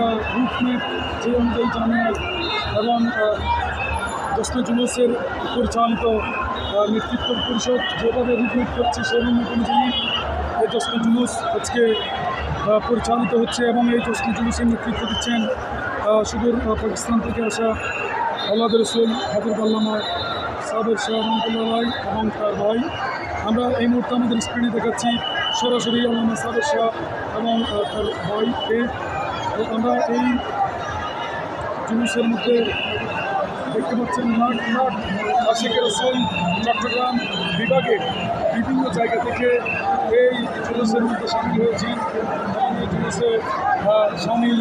একটা রুটম্যাপ যে অনুযায়ী জামিয়া এবং জশ্নে জুলুসের পরিচালিত নেতৃত্ব পরিষদ যেভাবে রুটম্যাপ করছে সেই রুটম্যাপ অনুযায়ী এই জশ্নে জুলুস আজকে পরিচালিত হচ্ছে এবং এই জশ্নে জুলুসের নেতৃত্ব দিচ্ছেন সুদূর পাকিস্তান থেকে আসা আল্লাহ রসুল হযরত আল্লামা সাবের শাহ রহমতুল্লাহ রায় এবং তার ভাই। আমরা এই মুহূর্তে আমাদের স্ক্রিনে দেখাচ্ছি সরাসরি আল্লামা সাবের শাহ এবং তার ভাইকে। আমরা এই জুলুসের মধ্যে দেখতে পাচ্ছেন লাখ লাখ আশিকের রসুল চট্টগ্রাম বিভাগের বিভিন্ন জায়গা থেকে এই জুলুসের মধ্যে সামিল হয়েছেন এবং এই জুলুসে সামিল